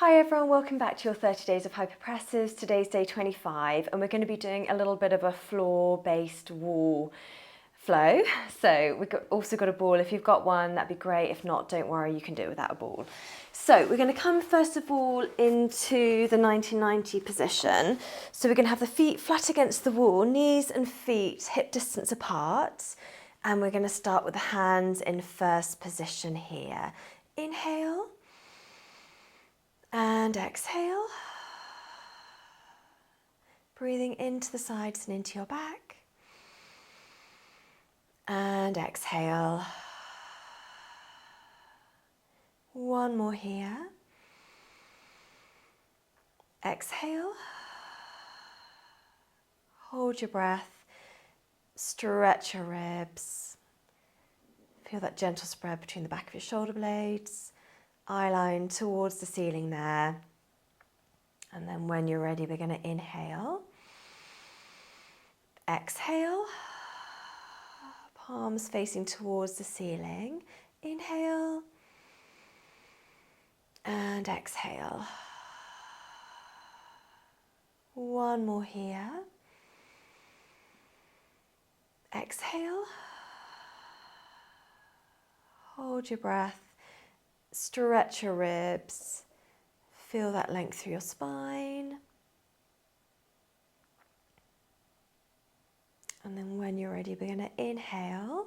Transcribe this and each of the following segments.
Hi everyone, welcome back to your 30 days of Hypopressives. Today's day 25 and we're going to be doing a little bit of a floor-based wall flow. So we've also got a ball. If you've got one, that'd be great. If not, don't worry, you can do it without a ball. So we're going to come first of all into the 1990 position. So we're going to have the feet flat against the wall, knees and feet hip distance apart. And we're going to start with the hands in first position here. Inhale. And exhale, breathing into the sides and into your back. And exhale. One more here. Exhale. Hold your breath. Stretch your ribs. Feel that gentle spread between the back of your shoulder blades. Eye line towards the ceiling there. And then when you're ready, we're going to inhale. Exhale. Palms facing towards the ceiling. Inhale. And exhale. One more here. Exhale. Hold your breath. Stretch your ribs. Feel that length through your spine. And then when you're ready, we're going to inhale.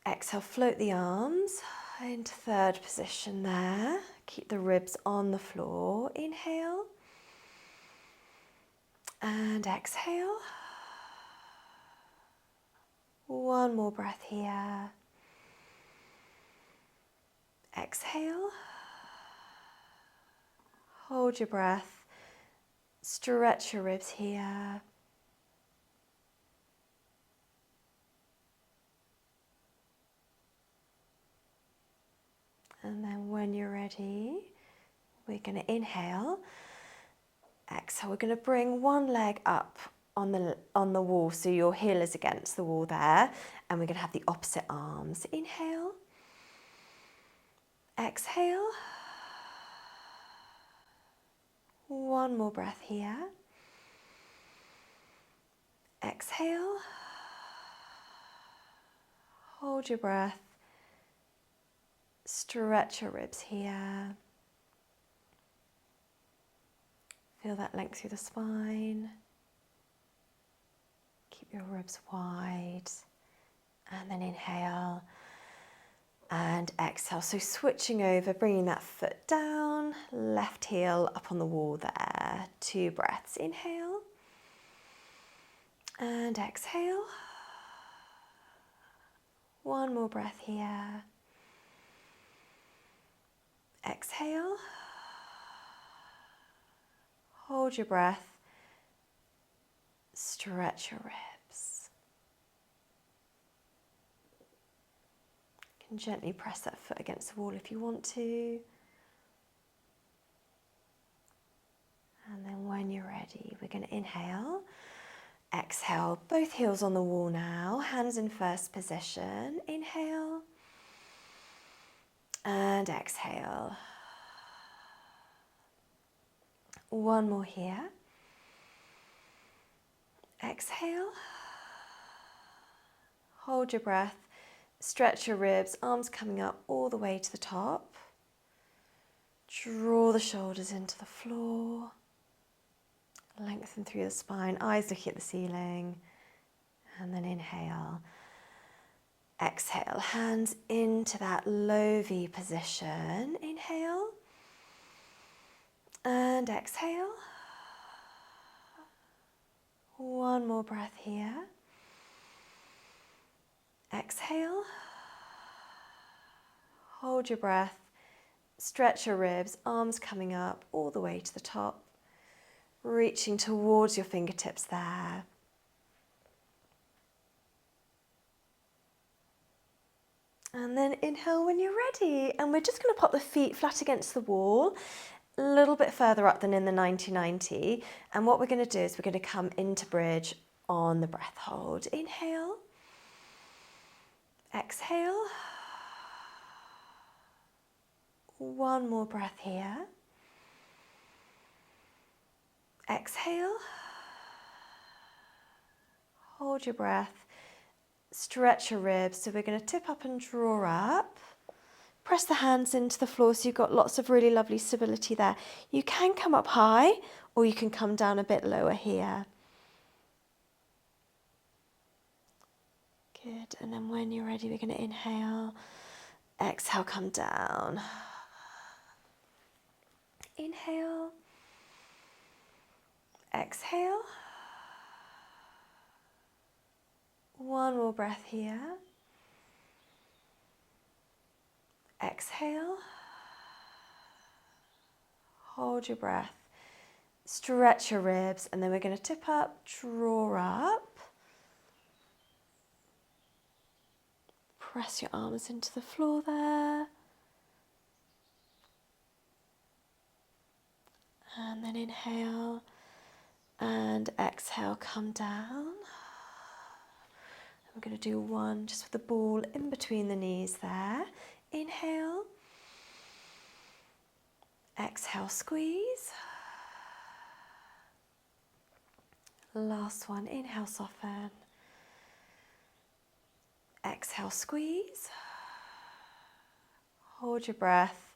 Exhale, float the arms into third position there. Keep the ribs on the floor. Inhale. And exhale. One more breath here. Exhale. Hold your breath. Stretch your ribs here. And then when you're ready, we're going to inhale. Exhale, we're going to bring one leg up on the wall, so your heel is against the wall there. And we're going to have the opposite arms. Inhale. Exhale. One more breath here. Exhale. Hold your breath. Stretch your ribs here. Feel that length through the spine. Keep your ribs wide. And then inhale. And exhale. So switching over, bringing that foot down, left heel up on the wall there. 2 breaths. Inhale. And exhale. One more breath here. Exhale. Hold your breath. Stretch your ribs. You can gently press that foot against the wall if you want to. And then when you're ready, we're going to inhale. Exhale, both heels on the wall now, hands in first position. Inhale. And exhale. One more here. Exhale. Hold your breath. Stretch your ribs, arms coming up all the way to the top. Draw the shoulders into the floor. Lengthen through the spine, eyes looking at the ceiling. And then inhale. Exhale, hands into that low V position. Inhale. And exhale. One more breath here. Exhale. Hold your breath. Stretch your ribs, arms coming up all the way to the top. Reaching towards your fingertips there. And then inhale when you're ready. And we're just going to pop the feet flat against the wall, a little bit further up than in the 90-90. And what we're going to do is we're going to come into bridge on the breath hold. Inhale. Exhale. One more breath here. Exhale. Hold your breath. Stretch your ribs. So we're going to tip up and draw up. Press the hands into the floor so you've got lots of really lovely stability there. You can come up high or you can come down a bit lower here. Good. And then when you're ready, we're going to inhale. Exhale, come down. Inhale. Exhale. One more breath here. Exhale. Hold your breath. Stretch your ribs, and then we're going to tip up, draw up. Press your arms into the floor there. And then inhale and exhale, come down. We're going to do one just with the ball in between the knees there. Inhale. Exhale, squeeze. Last one, inhale, soften. Exhale, squeeze. Hold your breath.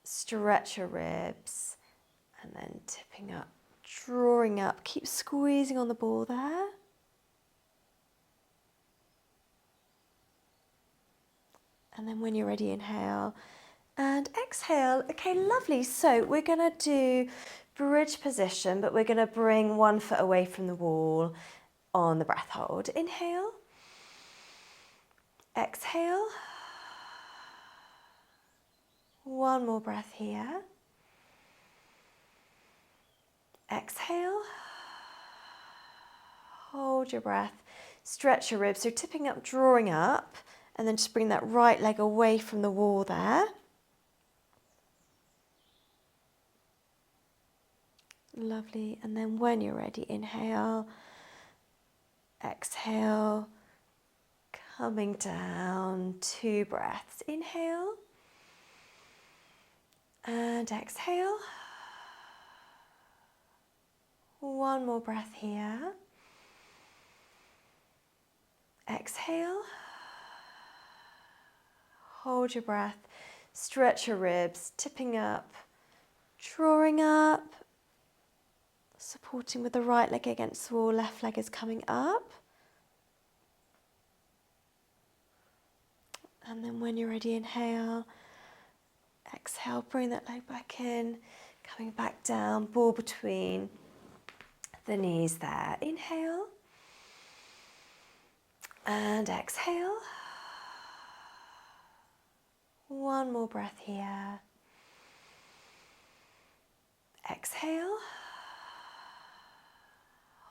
Stretch your ribs. And then tipping up, drawing up. Keep squeezing on the ball there. And then when you're ready, inhale and exhale. Okay, lovely. So we're going to do bridge position, but we're going to bring one foot away from the wall on the breath hold. Inhale. Exhale. One more breath here. Exhale. Hold your breath. Stretch your ribs. So tipping up, drawing up. And then just bring that right leg away from the wall there. Lovely. And then when you're ready, inhale, exhale, coming down, 2 breaths. Inhale and exhale. One more breath here. Exhale. Hold your breath, stretch your ribs, tipping up, drawing up, supporting with the right leg against the wall, left leg is coming up. And then when you're ready, inhale, exhale, bring that leg back in, coming back down, ball between the knees there. Inhale and exhale. One more breath here. Exhale.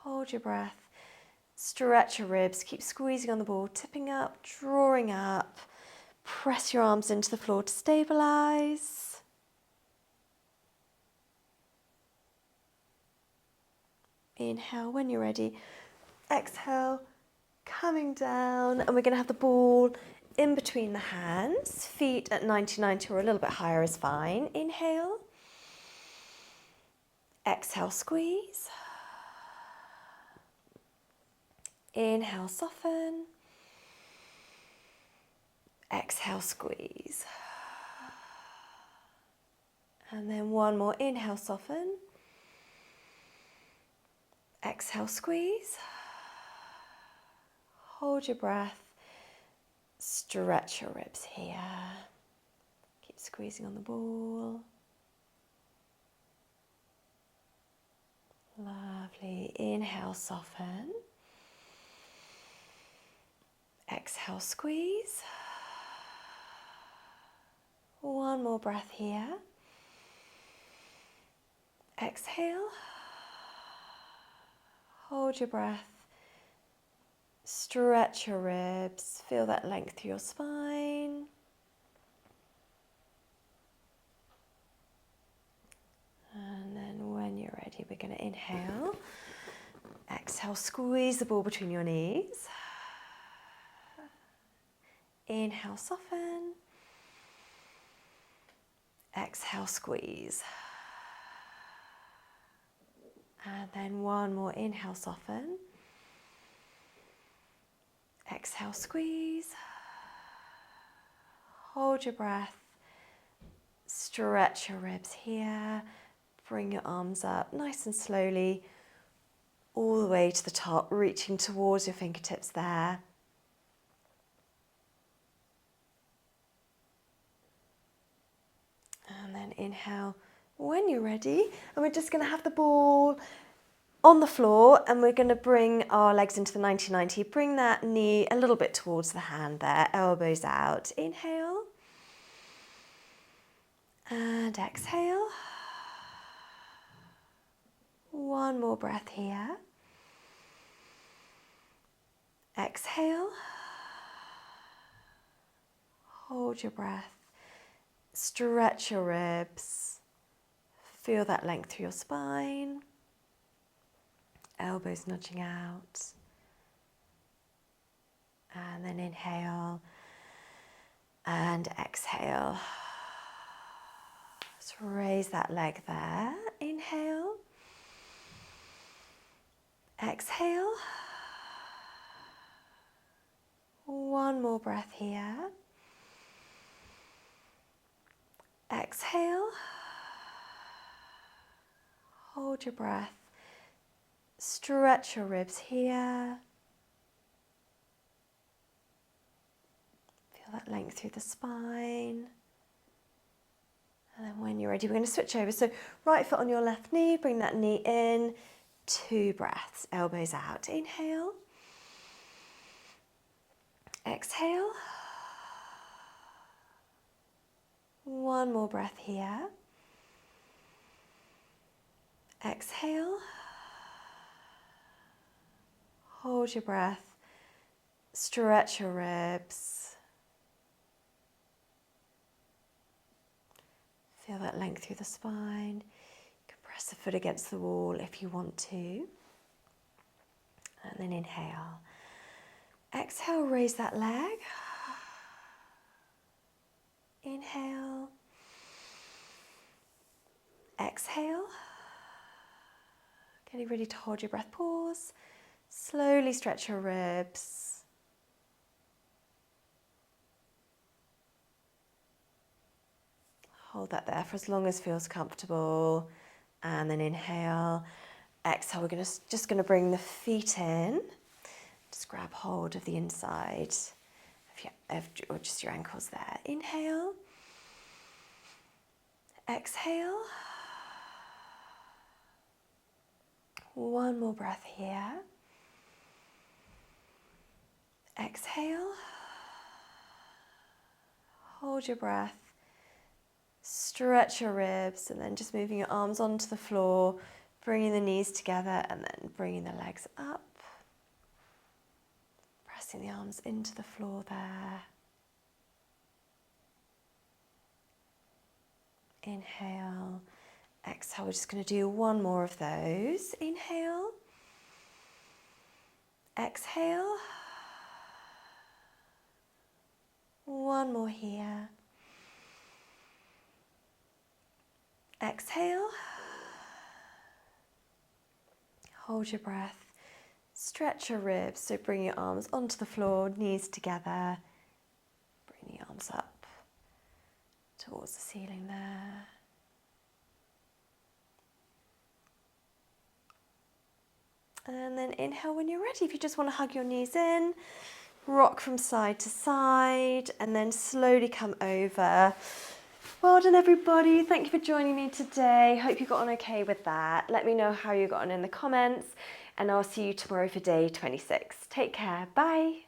Hold your breath. Stretch your ribs. Keep squeezing on the ball, tipping up, drawing up. Press your arms into the floor to stabilize. Inhale when you're ready. Exhale, coming down, and we're going to have the ball in between the hands, feet at 90-90 or a little bit higher is fine. Inhale. Exhale, squeeze. Inhale, soften. Exhale, squeeze. And then one more. Inhale, soften. Exhale, squeeze. Hold your breath. Stretch your ribs here. Keep squeezing on the ball. Lovely. Inhale, soften. Exhale, squeeze. One more breath here. Exhale. Hold your breath. Stretch your ribs. Feel that length through your spine. And then when you're ready, we're going to inhale. Exhale, squeeze the ball between your knees. Inhale, soften. exhale, squeeze. And then one more, inhale, soften. Exhale, squeeze. Hold your breath. Stretch your ribs here. Bring your arms up nice and slowly, all the way to the top, reaching towards your fingertips there. And then inhale when you're ready. And we're just going to have the ball on the floor and we're going to bring our legs into the 90-90. Bring that knee a little bit towards the hand there, elbows out. Inhale. And exhale. One more breath here. Exhale. Hold your breath. Stretch your ribs. Feel that length through your spine. Elbows nudging out. And then inhale and exhale. Let's raise that leg there. Inhale. Exhale. One more breath here. Exhale. Hold your breath. Stretch your ribs here. Feel that length through the spine. And then when you're ready, we're going to switch over. So right foot on your left knee, bring that knee in. 2 breaths, elbows out. Inhale. Exhale. One more breath here. Exhale. Hold your breath. Stretch your ribs. Feel that length through the spine. You can press the foot against the wall if you want to. And then inhale. Exhale, raise that leg. Inhale. Exhale. Getting ready to hold your breath. Pause. Slowly stretch your ribs. Hold that there for as long as feels comfortable. And then inhale. Exhale, we're just going to bring the feet in. Just grab hold of the inside or just your ankles there. Inhale. Exhale. One more breath here. Exhale. Hold your breath. Stretch your ribs and then just moving your arms onto the floor, bringing the knees together and then bringing the legs up. Pressing the arms into the floor there. Inhale. Exhale. We're just going to do one more of those. Inhale. Exhale. One more here. Exhale. Hold your breath. Stretch your ribs, so bring your arms onto the floor, knees together. Bring the arms up towards the ceiling there. And then inhale when you're ready. If you just want to hug your knees in, rock from side to side, and then slowly come over. Well done, everybody. Thank you for joining me today. Hope you got on okay with that. Let me know how you got on in the comments, and I'll see you tomorrow for day 26. Take care. Bye.